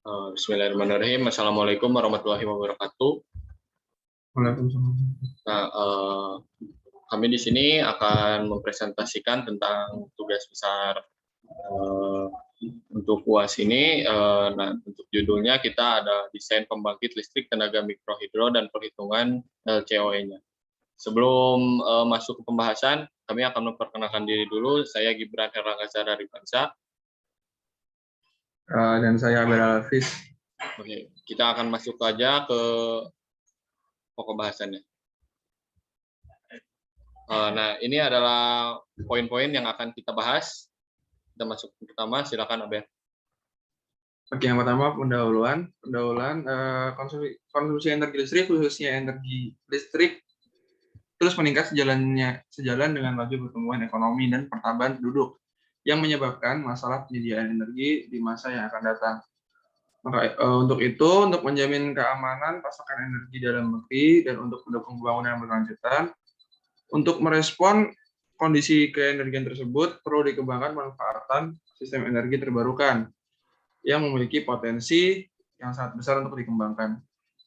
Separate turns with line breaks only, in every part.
Bismillahirrahmanirrahim. Assalamualaikum warahmatullahi wabarakatuh.
Waalaikumsalam.
Nah, kami di sini akan mempresentasikan tentang tugas besar untuk UAS ini. Nah, untuk judulnya kita ada desain pembangkit listrik tenaga mikrohidro dan perhitungan LCOE-nya. Sebelum masuk ke pembahasan, kami akan memperkenalkan diri dulu. Saya Gibran Herlangga dari Bansa.
Dan saya Abel Alvis.
Oke, kita akan masuk aja ke pokok bahasannya. Nah, ini adalah poin-poin yang akan kita bahas. Kita masuk ke pertama, silakan Abel.
Oke, yang pertama pendahuluan konsumsi energi listrik, khususnya energi listrik, terus meningkat sejalan dengan laju pertumbuhan ekonomi dan pertambahan penduduk yang menyebabkan masalah penyediaan energi di masa yang akan datang. Maka untuk itu, untuk menjamin keamanan pasokan energi dalam negeri dan untuk mendukung pembangunan yang berkelanjutan, untuk merespon kondisi keenergian tersebut perlu dikembangkan manfaatan sistem energi terbarukan yang memiliki potensi yang sangat besar untuk dikembangkan.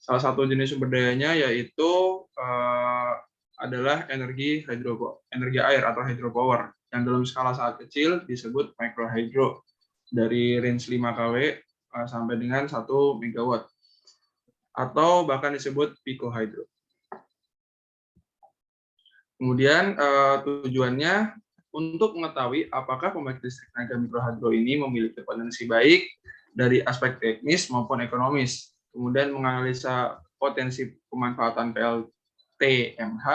Salah satu jenis sumber dayanya yaitu adalah energi air atau hydropower yang dalam skala sangat kecil disebut microhydro dari range 5 kW sampai dengan 1 megawatt atau bahkan disebut picohydro. Kemudian tujuannya untuk mengetahui apakah pembangkit listrik tenaga mikrohidro ini memiliki potensi baik dari aspek teknis maupun ekonomis. Kemudian menganalisa potensi pemanfaatan PLTMH,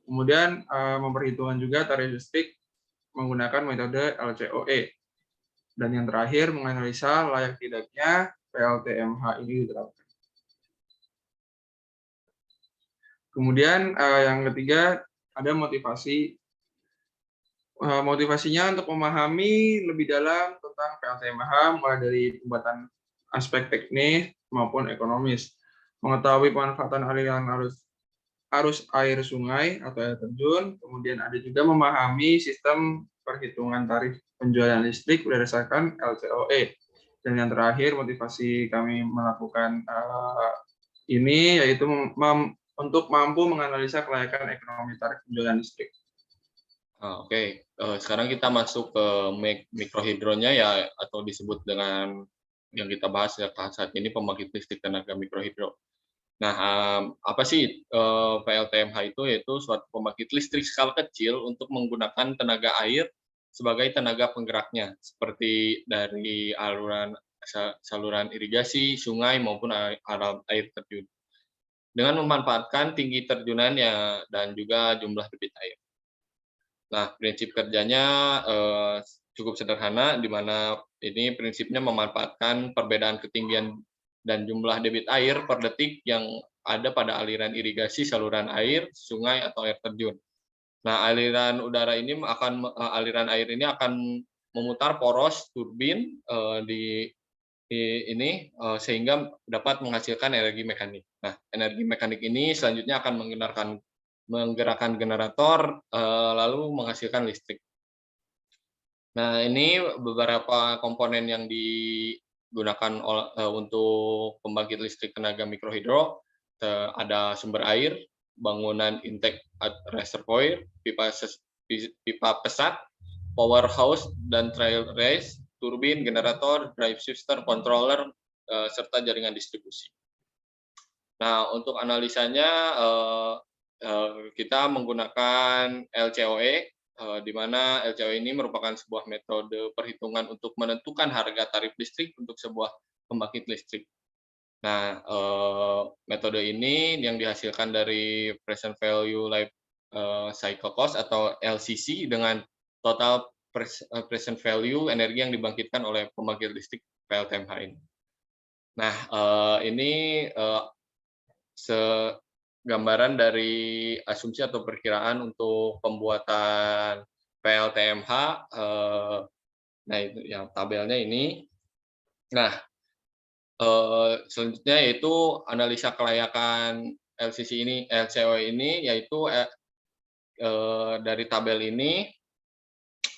kemudian memperhitungkan juga tarif listrik menggunakan metode LCOE. Dan yang terakhir menganalisa layak tidaknya PLTMH ini diterapkan. Kemudian yang ketiga ada motivasi. Motivasinya untuk memahami lebih dalam tentang PLTMH mulai dari pembuatan aspek teknis maupun ekonomis, mengetahui pemanfaatan aliran arus air sungai atau air terjun, kemudian ada juga memahami sistem perhitungan tarif penjualan listrik berdasarkan LCOE. Dan yang terakhir motivasi kami melakukan ini yaitu untuk mampu menganalisa kelayakan ekonomi tarif penjualan listrik.
Oke. Sekarang kita masuk ke mikrohidronya ya, atau disebut dengan yang kita bahas saat ini pembangkit listrik tenaga mikrohidro. Nah, apa sih PLTMH itu? Yaitu suatu pembangkit listrik skala kecil untuk menggunakan tenaga air sebagai tenaga penggeraknya, seperti dari saluran irigasi, sungai maupun air terjun, dengan memanfaatkan tinggi terjunannya dan juga jumlah debit air. Nah, prinsip kerjanya cukup sederhana, di mana ini prinsipnya memanfaatkan perbedaan ketinggian dan jumlah debit air per detik yang ada pada aliran irigasi, saluran air, sungai, atau air terjun. Nah, aliran air ini akan memutar poros turbin sehingga dapat menghasilkan energi mekanik. Nah, energi mekanik ini selanjutnya akan menggerakkan generator, lalu menghasilkan listrik. Nah, ini beberapa komponen yang digunakan untuk pembangkit listrik tenaga mikrohidro. Ada sumber air, bangunan intake reservoir, pipa pesat, powerhouse dan trail race, turbin, generator, drive shifter, controller, serta jaringan distribusi. Nah, untuk analisanya kita menggunakan LCOE, di mana LCOE ini merupakan sebuah metode perhitungan untuk menentukan harga tarif listrik untuk sebuah pembangkit listrik. Nah, metode ini yang dihasilkan dari present value life cycle cost atau LCC dengan total present value energi yang dibangkitkan oleh pembangkit listrik PLTMH ini. Nah, ini gambaran dari asumsi atau perkiraan untuk pembuatan PLTMH. Nah, itu yang tabelnya ini. Nah, selanjutnya yaitu analisa kelayakan LCOE ini, yaitu dari tabel ini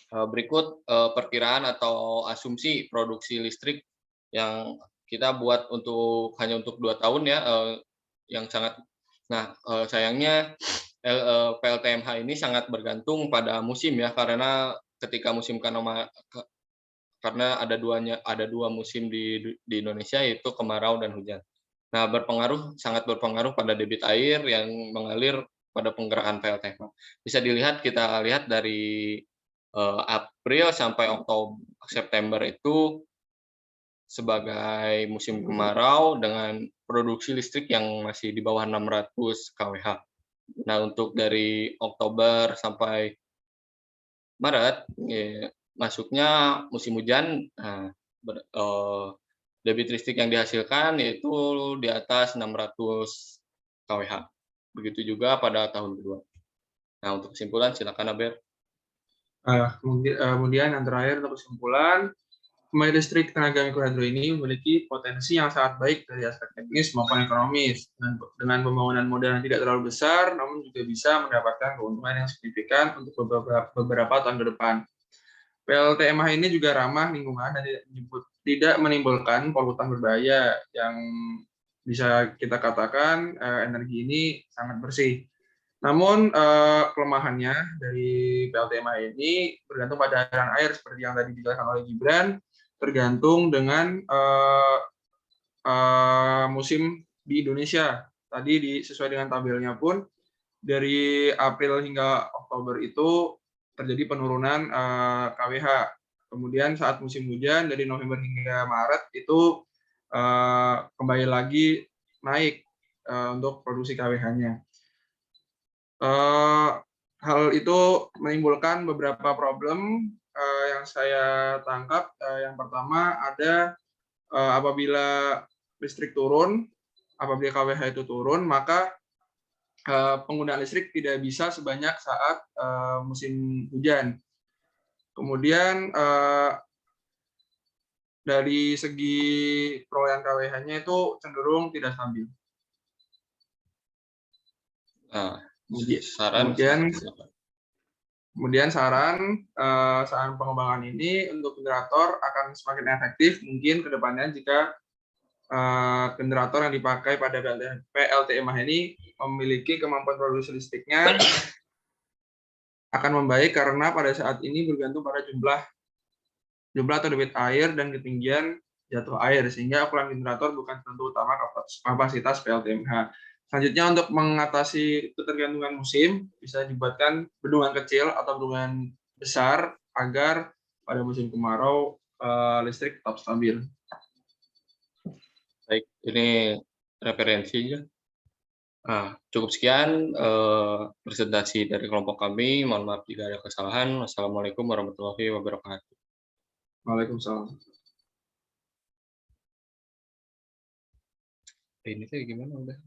berikut perkiraan atau asumsi produksi listrik yang kita buat hanya untuk 2 tahun ya, yang sangat sayangnya PLTMH ini sangat bergantung pada musim ya, karena ketika musim karena ada 2 musim di Indonesia, yaitu kemarau dan hujan. Nah, sangat berpengaruh pada debit air yang mengalir pada penggerakan PLTMH. Kita lihat dari April sampai September itu sebagai musim kemarau dengan produksi listrik yang masih di bawah 600 kWh. Nah, untuk dari Oktober sampai Maret, masuknya musim hujan, debit listrik yang dihasilkan yaitu di atas 600 kWh. Begitu juga pada tahun kedua. Nah, untuk kesimpulan silakan Aber.
Kemudian yang terakhir untuk kesimpulan, pembangkit listrik tenaga mikrohidro ini memiliki potensi yang sangat baik dari aspek teknis maupun ekonomis. Dengan pembangunan modal yang tidak terlalu besar, namun juga bisa mendapatkan keuntungan yang signifikan untuk beberapa tahun ke depan. PLTMH ini juga ramah lingkungan dan tidak menimbulkan polutan berbahaya yang bisa kita katakan energi ini sangat bersih. Namun kelemahannya dari PLTMH ini bergantung pada aliran air seperti yang tadi dijelaskan oleh Gibran, tergantung dengan musim di Indonesia. Tadi sesuai dengan tabelnya pun dari April hingga Oktober itu terjadi penurunan KWH. Kemudian saat musim hujan dari November hingga Maret itu kembali lagi naik untuk produksi KWH-nya. Hal itu menimbulkan beberapa problem yang saya tangkap. Yang pertama ada apabila listrik turun, apabila KWH itu turun, maka penggunaan listrik tidak bisa sebanyak saat musim hujan. Kemudian dari segi perolehan KWH-nya itu cenderung tidak stabil. Kemudian saran pengembangan ini untuk generator akan semakin efektif mungkin ke depannya jika generator yang dipakai pada PLTMH ini memiliki kemampuan produksi listriknya akan membaik karena pada saat ini bergantung pada jumlah atau debit air dan ketinggian jatuh air, sehingga ukuran generator bukan tentu utama kapasitas PLTMH. Selanjutnya untuk mengatasi ketergantungan musim bisa dibuatkan bendungan kecil atau bendungan besar agar pada musim kemarau listrik tetap stabil.
Baik, ini referensinya. Cukup sekian presentasi dari kelompok kami. Mohon maaf jika ada kesalahan. Wassalamualaikum warahmatullahi wabarakatuh.
Waalaikumsalam.
Ini tuh gimana udah?